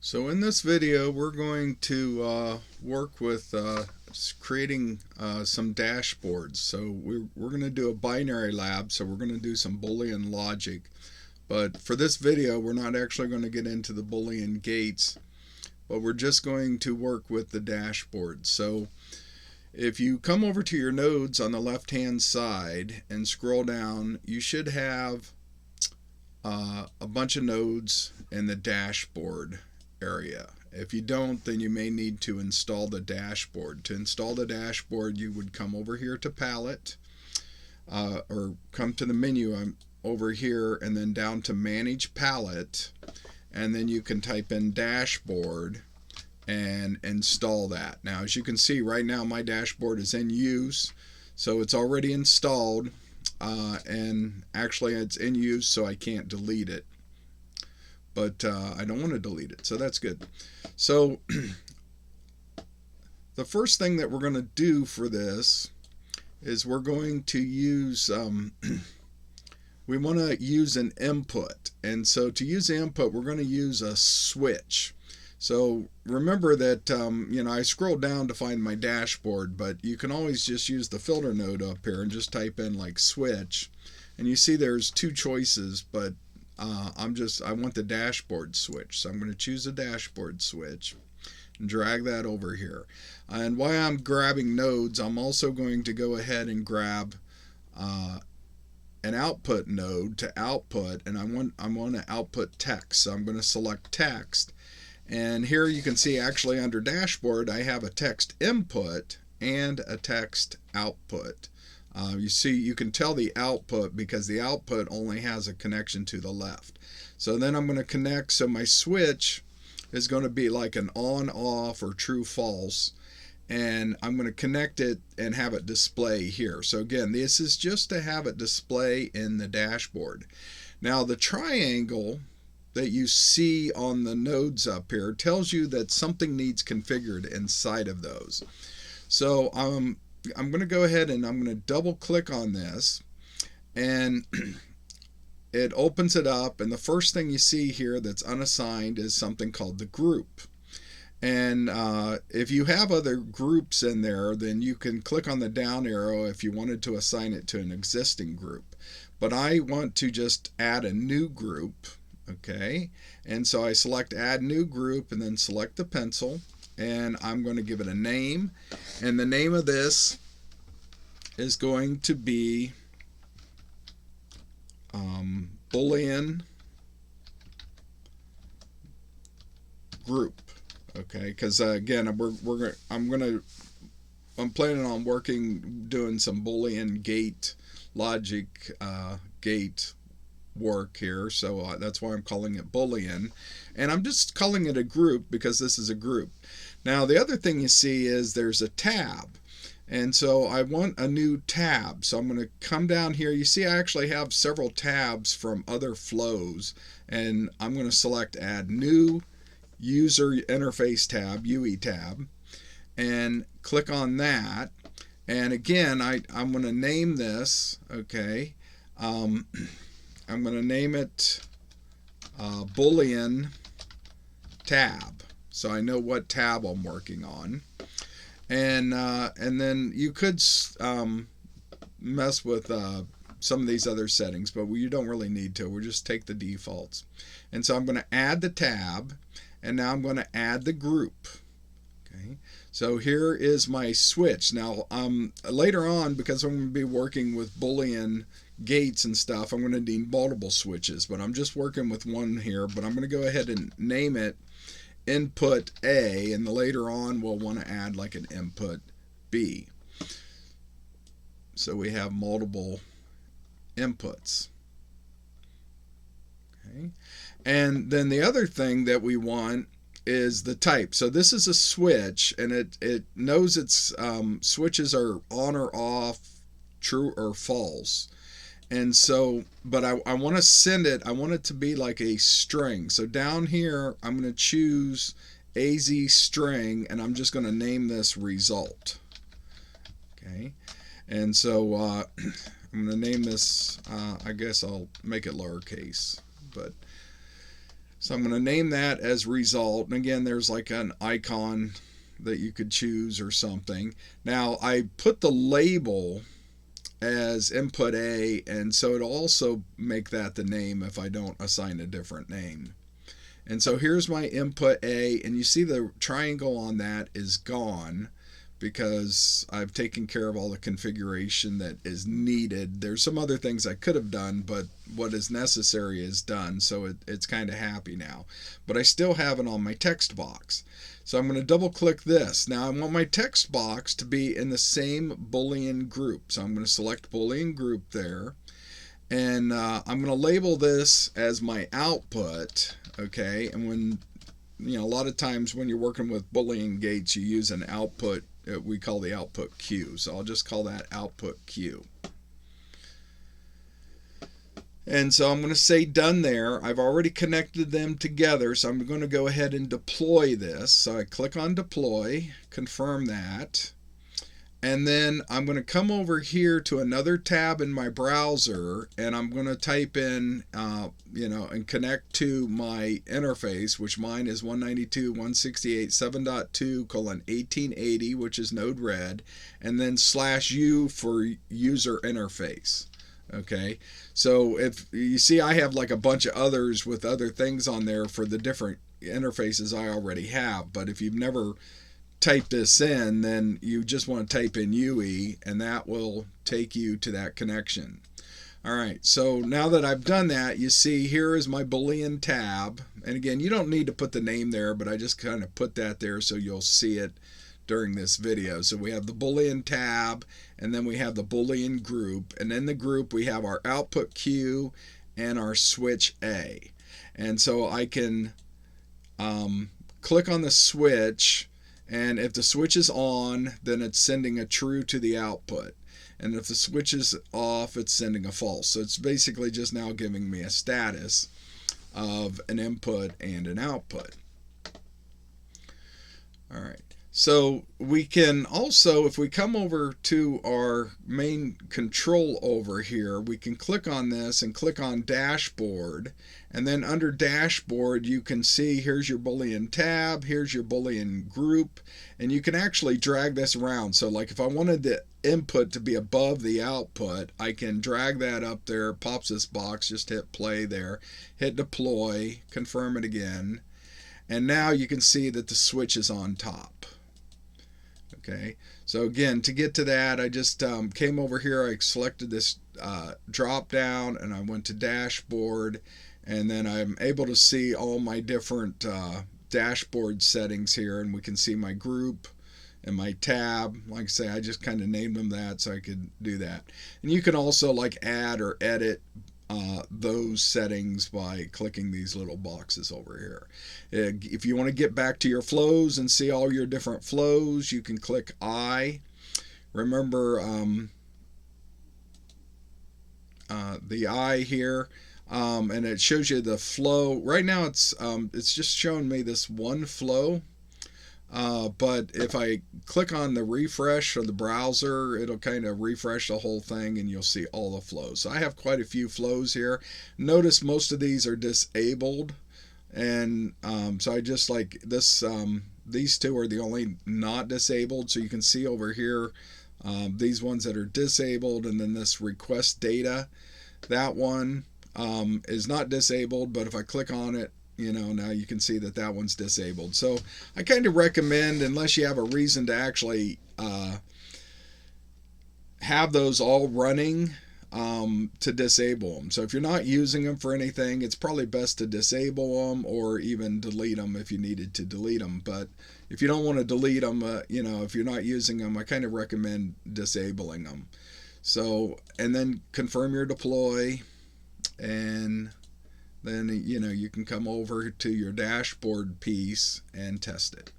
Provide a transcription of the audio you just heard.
So in this video we're going to work with creating some dashboards. So we're going to do a binary lab, so we're going to do some Boolean logic. But for this video we're not actually going to get into the Boolean gates, but we're just going to work with the dashboard. So if you come over to your nodes on the left hand side and scroll down, you should have a bunch of nodes in the dashboard area. If you don't, then you may need to install the dashboard. To install the dashboard, you would come over here to Palette, or come to the menu over here and then down to Manage Palette, and then you can type in Dashboard and install that. Now, as you can see right now, my dashboard is in use, so it's already installed, and actually it's in use, so I can't delete it. But I don't want to delete it, so that's good. So the first thing that we're going to do for this is we're going to use we want to use an input, and so to use the input we're going to use a switch. So remember that I scrolled down to find my dashboard, but you can always just use the filter node up here and just type in like switch, and you see there's two choices, but I want the dashboard switch, so I'm going to choose a dashboard switch and drag that over here. And while I'm grabbing nodes, I'm also going to go ahead and grab an output node to output, and I want to output text, so I'm going to select text. And here you can see actually under dashboard I have a text input and a text output. You can tell the output because the output only has a connection to the left. So then I'm going to connect, so my switch is going to be like an on, off, or true, false. And I'm going to connect it and have it display here. So again, this is just to have it display in the dashboard. Now the triangle that you see on the nodes up here tells you that something needs configured inside of those. So I'm going to go ahead and I'm going to double click on this, and it opens it up, and the first thing you see here that's unassigned is something called the group. And if you have other groups in there, then you can click on the down arrow if you wanted to assign it to an existing group. But I want to just add a new group, okay? And so I select add new group and then select the pencil, and I'm going to give it a name, and the name of this is going to be Boolean group, okay? Because again, I'm planning on doing some Boolean gate logic, gate work here, so that's why I'm calling it Boolean, and I'm just calling it a group because this is a group. Now the other thing you see is there's a tab, and so I want a new tab, so I'm going to come down here. You see I actually have several tabs from other flows, and I'm going to select add new user interface tab, UE tab, and click on that. And again I'm going to name this, okay, I'm going to name it Boolean tab, so I know what tab I'm working on. And then you could mess with some of these other settings, but you don't really need to. We'll just take the defaults. And so I'm going to add the tab, and now I'm going to add the group. Okay, so here is my switch. Now later on, because I'm going to be working with Boolean gates and stuff, I'm going to need multiple switches, but I'm just working with one here. But I'm going to go ahead and name it input A, and later on we'll want to add like an input B, so we have multiple inputs. Okay, and then the other thing that we want is the type. So this is a switch, and it knows its switches are on or off, true or false. And so, but I want to send it, I want it to be like a string. So down here, I'm going to choose AZ string, and I'm just going to name this result. Okay. And so I'm going to name this, I guess I'll make it lowercase. But So I'm going to name that as result. And again, there's like an icon that you could choose or something. Now I put the label as input A, and so it'll also make that the name if I don't assign a different name. And so here's my input A, and you see the triangle on that is gone because I've taken care of all the configuration that is needed. There's some other things I could have done, but what is necessary is done, so it's kind of happy now. But I still have it on my text box. So I'm going to double click this. Now I want my text box to be in the same Boolean group. So I'm going to select Boolean group there. And I'm going to label this as my output. Okay, and when, a lot of times when you're working with Boolean gates, you use an output, we call the output Q. So I'll just call that output Q. And so I'm going to say done there. I've already connected them together, so I'm going to go ahead and deploy this. So I click on deploy, confirm that. And then I'm going to come over here to another tab in my browser, and I'm going to type in, and connect to my interface, which mine is 192.168.7.2:1880, which is Node-RED, and then /U for user interface. Okay, so if you see, I have like a bunch of others with other things on there for the different interfaces I already have, but if you've never type this in, then you just want to type in UE, and that will take you to that connection. All right, so now that I've done that, you see here is my Boolean tab, and again, you don't need to put the name there, but I just kind of put that there so you'll see it during this video. So we have the Boolean tab, and then we have the Boolean group, and in the group we have our output Q and our switch A. And so I can click on the switch, and if the switch is on, then it's sending a true to the output, and if the switch is off, it's sending a false. So it's basically just now giving me a status of an input and an output. All right, so we can also, if we come over to our main control over here, we can click on this and click on dashboard, and then under dashboard you can see here's your Boolean tab, here's your Boolean group, and you can actually drag this around. So like if I wanted the input to be above the output, I can drag that up there, it pops this box, just hit play there, hit deploy, confirm it again, and now you can see that the switch is on top. Okay, so again, to get to that, I just came over here, I selected this drop down, and I went to dashboard, and then I'm able to see all my different dashboard settings here, and we can see my group and my tab. Like I say, I just kind of named them that so I could do that. And you can also like add or edit those settings by clicking these little boxes over here. If you want to get back to your flows and see all your different flows, you can click I. Remember the I here, and it shows you the flow. Right now it's just showing me this one flow. But if I click on the refresh of the browser, it'll kind of refresh the whole thing and you'll see all the flows. So I have quite a few flows here. Notice most of these are disabled, and so I just like this, these two are the only not disabled. So you can see over here these ones that are disabled, and then this request data, that one is not disabled, but if I click on it, now you can see that that one's disabled. So I kind of recommend, unless you have a reason to actually have those all running, to disable them. So if you're not using them for anything, it's probably best to disable them or even delete them if you needed to delete them. But if you don't want to delete them, if you're not using them, I kind of recommend disabling them. So, and then confirm your deploy, and then you can come over to your dashboard piece and test it.